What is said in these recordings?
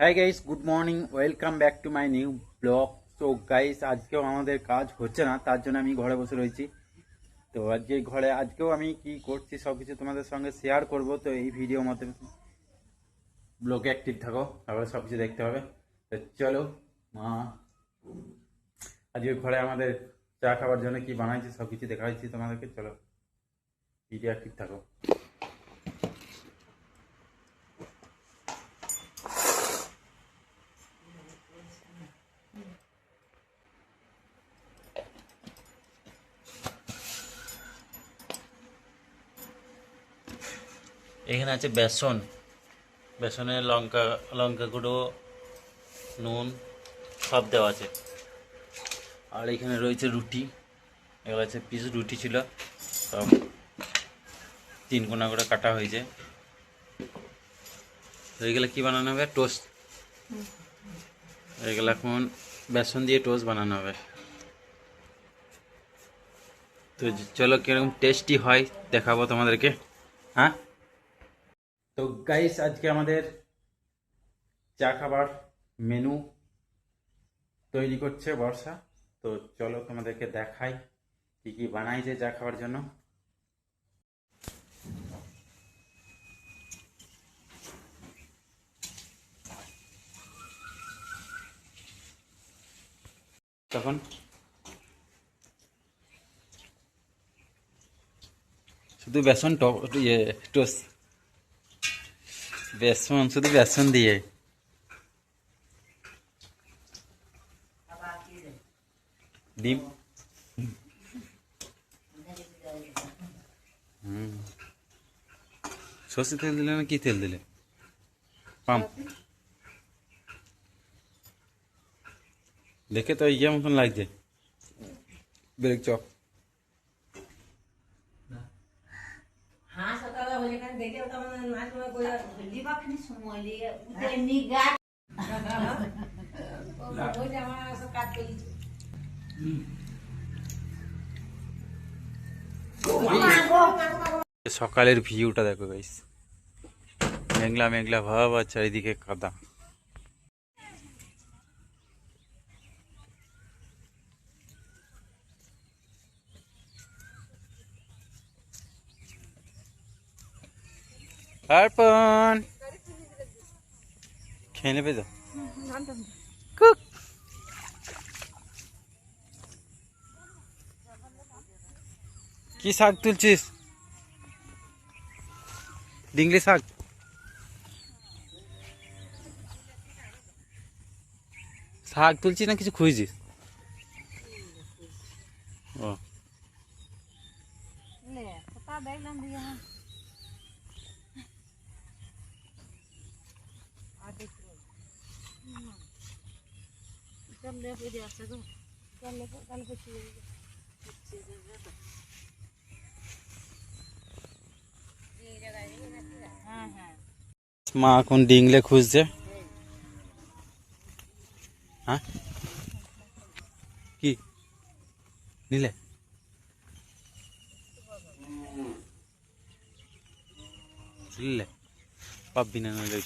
Hi guys, good morning, welcome back to my new blog. তো guys, আজকেও আমাদের কাজ হচ্ছে না, তার জন্য আমি ঘরে বসে রয়েছি। তো আজকেও আমি কি করছি সব কিছু তোমাদের সঙ্গে শেয়ার করব। তো এই ভিডিওর মধ্যে ব্লগে অ্যাক্টিভ থাকো, তারপরে সব কিছু দেখতে হবে। তো চলো, মা আজকে ঘরে আমাদের চা খাবার জন্য কি বানাইছি সব কিছু দেখা যাচ্ছি তোমাদেরকে। চলো, ভিডিও অ্যাক্টিভ থাকো। এখানে আছে বেসন, বেসনে লঙ্কা লঙ্কা গুঁড়ো, নুন সব দেওয়া আছে। আর এখানে রয়েছে রুটি, এগুলো হচ্ছে পিস রুটি ছিল, সব তিন কোনা করে কাটা হয়েছে। এইগুলো কি বানানো হবে? টোস্ট। এগুলো এখন বেসন দিয়ে টোস্ট বানানো হবে। তো চলো কিরকম টেস্টি হয় দেখাবো তোমাদেরকে। হ্যাঁ, তো গাইস, আজকে আমাদের চা খাবার মেনু তৈরি করছে বর্ষা। তো চলো তোমাদেরকে দেখাই কি কি বানাইছে চা খাবার জন্য। তখন শুধু বেসন টোস্ট, বেসন শুধু বেসন দিয়ে। ডিম, সর্ষে তেল দিলে না কি তেল দিলে? পাম, দেখে তো ইয়ে মতন লাগছে, ব্রেক চপ। সকালের ভিউটা দেখো গাইস, মেঘলা মেঘলা ভাব আর চারিদিকে কাদা। অর্পণ খেয়ে নেবে তো? কুক। কি শাক তুলছিস? ডিংলি শাক। শাক তুলছিস না কিছু খুঁজছিস? ও, মা এখন ডিংলে খুঁজছে। হ্যাঁ, কি নিলে? নিলে পাবি না, নইলে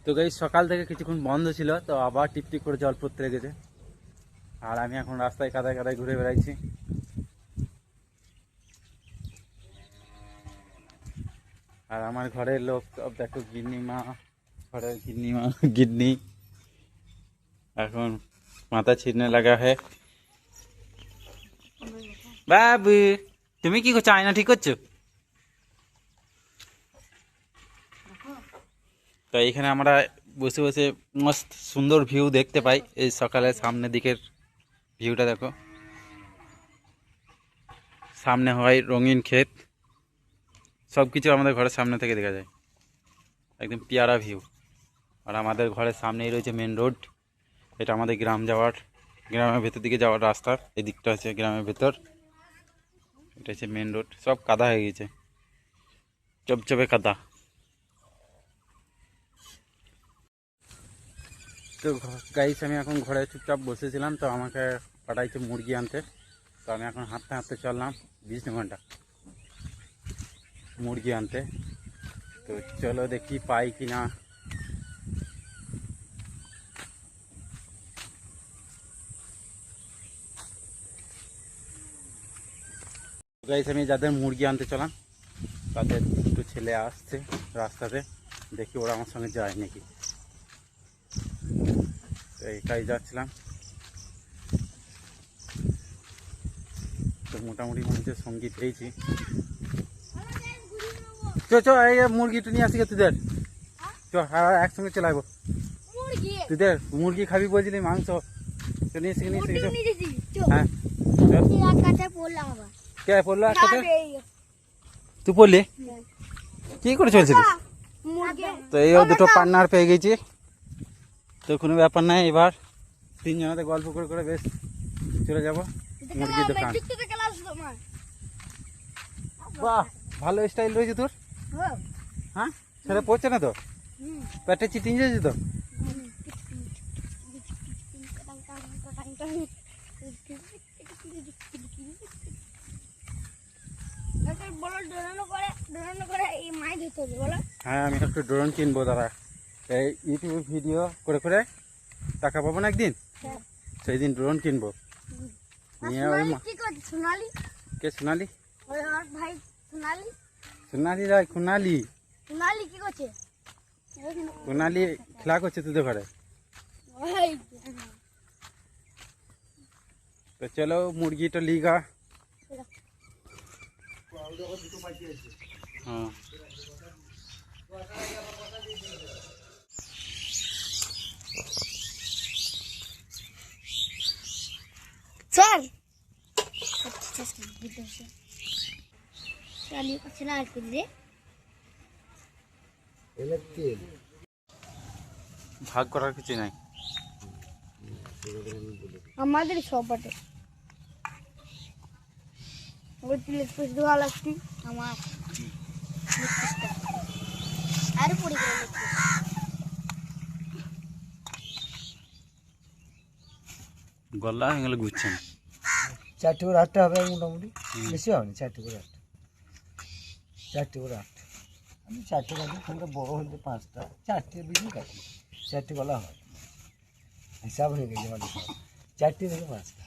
তো গাইস, সকাল থেকে কিছুক্ষণ বন্ধ ছিল, তো আবার টিপটিপ করে জল পড়তে লেগেছে। আর আমি এখন রাস্তায় কাদায় কাদায় ঘুরে বেড়াইছি। আর আমার ঘরের লোক সব দেখো, গিন্নিমা, ঘরের গিন্নিমা গিন্নি এখন মাথা ছিঁড়নে লাগা है। বাবু, তুমি কি করছো? আয়না ঠিক করছো? তো এইখানে আমরা বসে বসে মস্ত সুন্দর ভিউ দেখতে পাই। এই সকালে সামনের দিকের ভিউটা দেখো, সামনে হয় রঙিন ক্ষেত, সব কিছু আমাদের ঘরের সামনে থেকে দেখা যায়, একদম পিয়ারা ভিউ। আর আমাদের ঘরের সামনেই রয়েছে মেন রোড, এটা আমাদের গ্রামের ভেতর দিকে যাওয়ার রাস্তা। এই দিকটা হচ্ছে গ্রামের ভেতর, এটা হচ্ছে মেন রোড। সব কাদা হয়ে গেছে। চপচপে কাদা। তো গাইস আমি এখন ঘরে চুপচাপ বসেছিলাম, তো আমাকে পাঠাইছে মুরগি আনতে। তো আমি এখন হাঁটতে হাঁটতে চললাম 20 ঘন্টা মুরগি আনতে। তো চলো দেখি পাই কি না। গাইস আমি যাদের মুরগি আনতে চলাম তাদের দুটো ছেলে আসছে রাস্তাতে, দেখি ওরা আমার সঙ্গে যায় নাকি। তো একাই যাচ্ছিলাম। তো মোটামুটি মানুষের সঙ্গী পেয়েছি। চ চ এই মুরগিটা নিয়ে আসি তোদের, চ একসঙ্গে চলে আসবো। তোদের মুরগি খাবি বলছিলি, মাংস নিয়ে এসে নিয়ে এসে। হ্যাঁ কে পড়লো একসাথে? তুই পড়লি কি করে চলছিলিস? তো এই দুটো পার্টনার পেয়ে গেছি, তো কোনো ব্যাপার নাই। এবার তিনজনাতে গল্প করে করে বেশ চলে যাব মুরগির দোকান। বাহ ভালো স্টাইল রয়েছে তোর। হ্যাঁ সেটা পড়ছে না তো? পেটে চিটিং যাচ্ছে তো? হ্যাঁ আমি একটু ড্রোন কিনবো দাদা, এই ইউটিউবে ভিডিও করে করে টাকা পাবো না একদিন, সেই দিন ড্রোন কিনবো। নিয়ে ওই কে সোনালি? সোনালি রায় সোনালি কি করছে? সোনালি খেলা করছে তোদের ঘরে। তো চলো মুরগিটা লিগা। হ্যাঁ চল চালিয়ে করছে না আর কিনলে ভাগ করার কিছু নাই আমাদের সবাটে। ওই তিলের পিস দেওয়া লাগছি আমার আর পড়ে গেল। গলা হয়ে গেলে ঘুরছেন। 4টে করে 8টা হবে মোটামুটি, বেশি হবে না। 4টে করে 8টা, 4টে করে 8টা। আমি 4টে কাটি, কোনটা বড় হলে 5টা, 4টে বেশি কাটি। 4টে গলা হয়, হিসাব হয়ে গেছে মানে 4টে থেকে 5টা।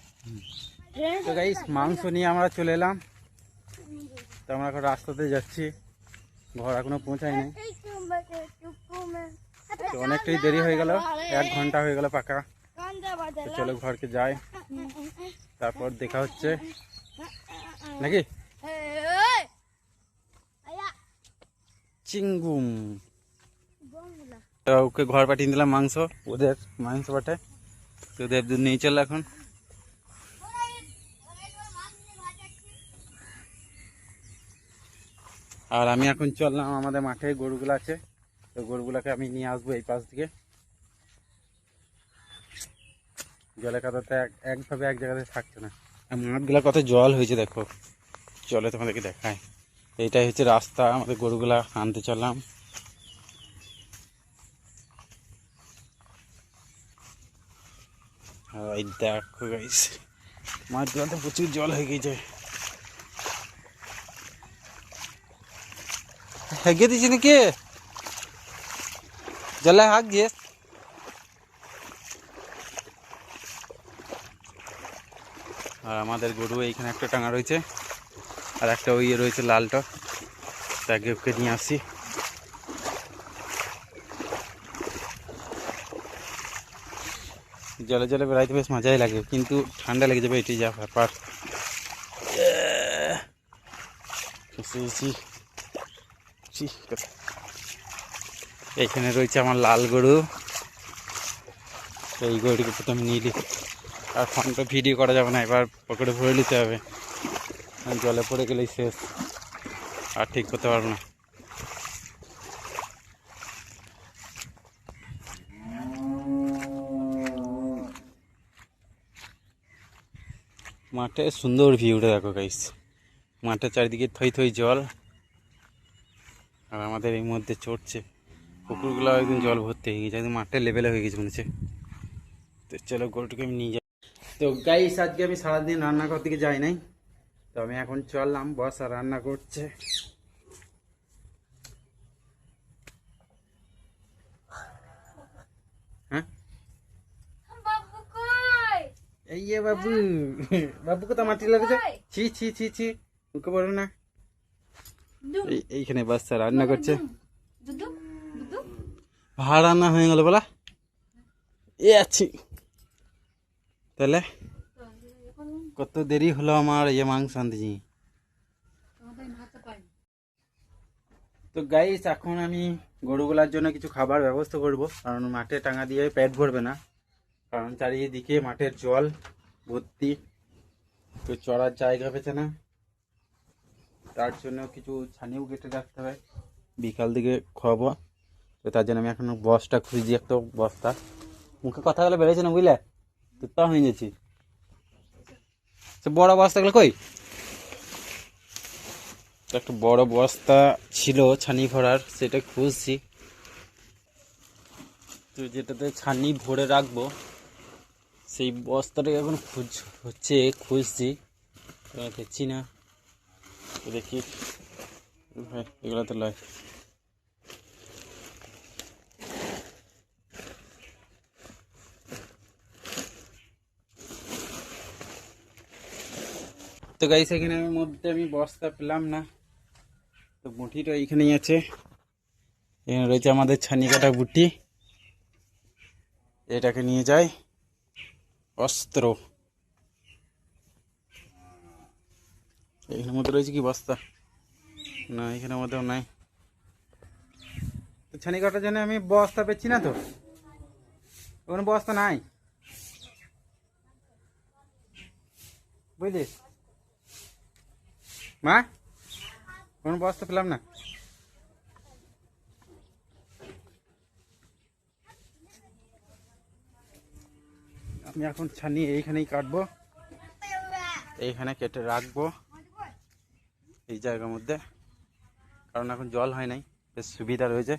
তো গাইস মাংস নিয়ে আমরা চলে এলাম। তো আমরা এখন রাস্তাতে যাচ্ছি, ঘর এখনো পৌঁছায় নাই। তো অনেকটাই দেরি হয়ে গেল, 1 ঘন্টা হয়ে গেল পাকা। তো চলো ঘরকে যাই, তারপর দেখা হচ্ছে নাকি। চিঙ্গুম ওকে ঘর পাঠিয়ে দিলাম মাংস, ওদের মাংস পাঠায়। তো ওদের দুধ নিয়ে চল এখন। আর আমি এখন চললাম আমাদের মাঠে, গরুগুলো আছে, তো গরুগুলোকে আমি নিয়ে আসবো এই পাশ থেকে। জলে কাদাতে একভাবে এক জায়গাতে থাকছে না, আর মাঠগুলো কত জল হয়েছে দেখো। চলে তোমাদেরকে দেখায়, এইটাই হচ্ছে রাস্তা। আমাদের গরুগুলা আনতে চললাম। এই দেখো গাইস মাঠগুলোতে প্রচুর জল হয়ে গেছে। হেগে দিছি নাকি জলে হাঁক গিয়ে। আর আমাদের গরু এইখানে একটা টাঙা রয়েছে, আর একটা ওই রয়েছে লালটা, তাকে ওকে নিয়ে আসি। জলে জলে বেড়াইতে বেশ মজাই লাগে, কিন্তু ঠান্ডা লেগে যাবে, এটি যা ব্যাপার। এইখানে রয়েছে আমার লাল গরু, এই গরুটিকে প্রথমে নিয়ে নিই। আর ফোনটা ভিডিও করা যাবে না, এবার পকেটে ভরে নিতে হবে, জলে পড়ে গেলেই শেষ, আর ঠিক করতে পারবো না। মাঠে সুন্দর ভিউটা দেখো গাইস, মাঠের চারিদিকে থই থই জল, আর আমাদের এই মধ্যে চড়ছে, পুকুরগুলো একদম জল ভর্তি হয়ে গেছে, একদম মাঠের লেভেলে হয়ে গেছে মনে হচ্ছে। তো চলো গরুটাকে আমি নিয়ে যাই। তো গাইস আজকে আমি সারাদিন রান্নাঘর দিকে যাই নাই, তো আমি এখন চললাম, বস আর রান্না করছে। হ্যাঁ এই যে বাবু, বাবু কোথা মাটি লাগছে, ছি ছি ছি ছি, মুখে বলো না। এইখানে বাচ্চা রান্না করছে, ভাড়া রান্না হয়ে গেল বলা এ আছি। তাহলে কত দেরি হলো আমার মাংস আনতে। তো গাইস এখন আমি গরুগুলার জন্য কিছু খাবার ব্যবস্থা করব, কারণ মাঠে টাঙা দিয়ে পেট ভরবে না, কারণ চারিদিকে মাঠের জল ভর্তি, তো চড়ার জায়গা পেছে না, তার জন্য কিছু ছানিও কেটে রাখতে হবে, বিকাল দিকে খাওয়াবো। তো তার জন্য আমি এখন বস্তা খুঁজি, একটা বস্তা, মুখে কথা বলে বেড়েছে না বুঝলে, তো তা হয়ে গেছি। বড় বস্তাগুলো কই, একটা বড় বস্তা ছিল ছানি ভরার, সেটা খুঁজছি, তো যেটাতে ছানি ভরে রাখবো সেই বস্তাটাকে এখন খুঁজছি, দেখছি না, দেখি এগুলো তো লয়। তো গাইস এখানে মধ্যে আমি বস্তা পেলাম না, তো বুটিটা এইখানেই আছে, এখানে রয়েছে আমাদের ছানি কাটা বুটি, এটাকে নিয়ে যাই অস্ত্র। এখানের মধ্যে রয়েছে কি বস্তা, না এখানের মধ্যেও নাই। তো ছানি কাটার জন্য আমি বস্তা পেয়েছি না, তো কোনো বস্তা নাই বুঝলি মা, কোনো বস্তা পেলাম না। আমি এখন ছানি এইখানেই কাটবো, এইখানে কেটে রাখবো এই জায়গার মধ্যে, কারণ এখন জল হয় নাই, বেশ সুবিধা রয়েছে।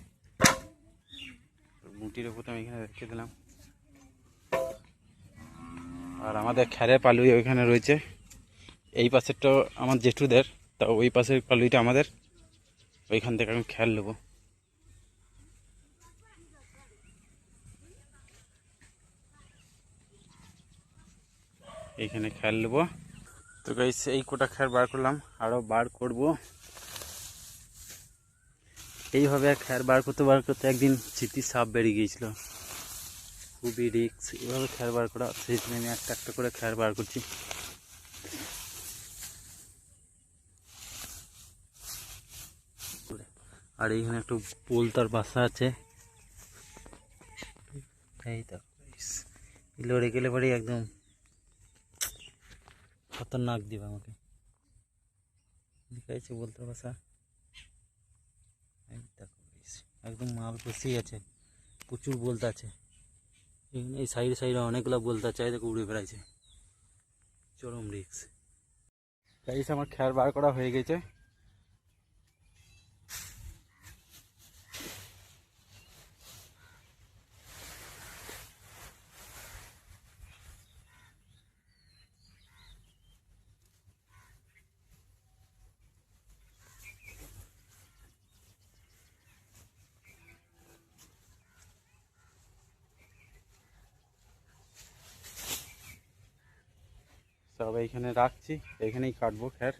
মুটির উপর আমি এখানে রেখে দিলাম, আর আমাদের খ্যারের পালুই ওইখানে রয়েছে, এই পাশেরটা আমার জেঠুদের, তা ওই পাশের পালুইটা আমাদের, ওইখান থেকে আমি খ্যার নেবো। এইখানে খ্যার নেবো। তো গাইস এই কোটা খ্যার বার করলাম, আরও বার করব। এইভাবে খ্যার বার করতে একদিন চিতি সাপ বেরিয়ে গিয়েছিল, খুবই রিস্ক এইভাবে খ্যার বার করা, সেই জন্য আমি একটা একটা করে খ্যার বার করছি। আর এইখানে একটু পোলতার বাসা আছে, এই তো লড়ে গেলে পরে একদম খতরনাক দিবে আমাকে, দেখাইছে পোলতার বাসা, এই দেখো একদম মাল বসেই আছে, প্রচুর বলতে আছে, এই সাইডে অনেকগুলো বলতে আছে, দেখো উড়ে বেড়াইছে, চরম রিক্স। গাইস আমার খ্যার বার করা হয়ে গেছে, সব এইখানে রাখছি, এইখানেই কাটবো খ্যার।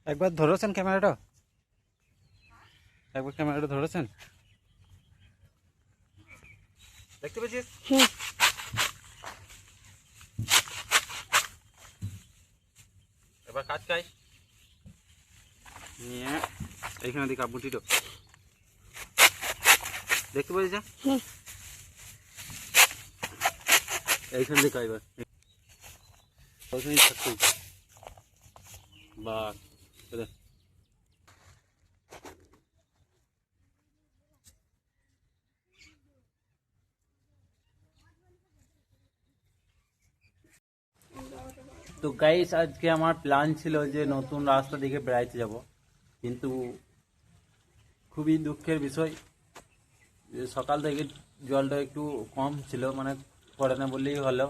একবার ধরেছেন ক্যামেরাটা, একবার ক্যামেরাটা ধরেছেন, দেখতে পেয়েছিস? এবার কাজ চাই নিয়ে এইখানে দিকে বুটিটো দেখতে পেয়েছিস, এইখান দিকে এবার ওইখানেই থাকতো বা তো গাইস আজকে আমার প্ল্যান ছিল যে নতুন রাস্তা দিকে বেড়াইতে যাব, কিন্তু খুবই দুঃখের বিষয় যে সকাল থেকে জলটা একটু কম ছিল, মানে পড়ে না বললেই হলো।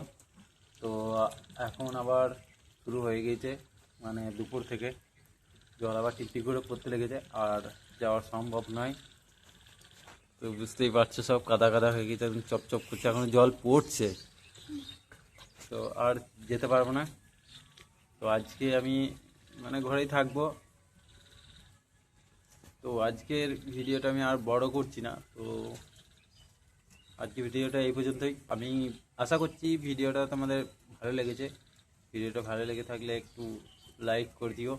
তো এখন আবার শুরু হয়ে গেছে, মানে দুপুর থেকে জল আবার টিপটিপ করে পড়তে লেগেছে, আর যাওয়া সম্ভব নয়। তো বুঝতেই পারছো সব কাদা কাদা হয়ে গেছে, এখন চপচপ করছে, এখন জল পড়ছে, তো আর যেতে পারবো না। তো আজকে আমি মানে ঘরেই থাকবো। তো আজকের ভিডিওটা আমি আর বড় করছি না। তো আজকে ভিডিওটা এই পর্যন্তই। আমি আশা করছি ভিডিওটা তোমাদের ভালো লেগেছে। ভিডিওটা ভালো লেগে থাকলে একটু লাইক করে দিও,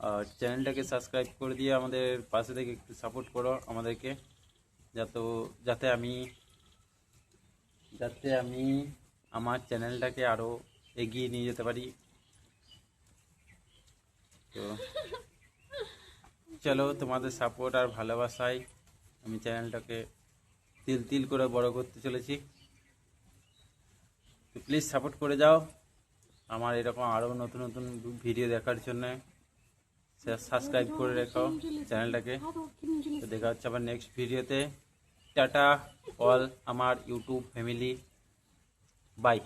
আর চ্যানেলটাকে সাবস্ক্রাইব করে দিয়ে আমাদের পাশে থেকে একটু সাপোর্ট করো আমাদেরকে, যাতে আমি আমার চ্যানেলটাকে আরও এগিয়ে নিয়ে যেতে পারি। তো চলো, তোমাদের সাপোর্ট আর ভালোবাসায় আমি চ্যানেলটাকে তিল তিল করে বড় করতে চলেছি। তো প্লিজ সাপোর্ট করে যাও আমার এরকম আরও নতুন নতুন ভিডিও দেখার জন্য। সাবস্ক্রাইব করে রেখো চ্যানেলটাকে। তো দেখা হচ্ছে আবার নেক্সট ভিডিওতে। টাটা অল আমার ইউটিউব ফ্যামিলি, বাই।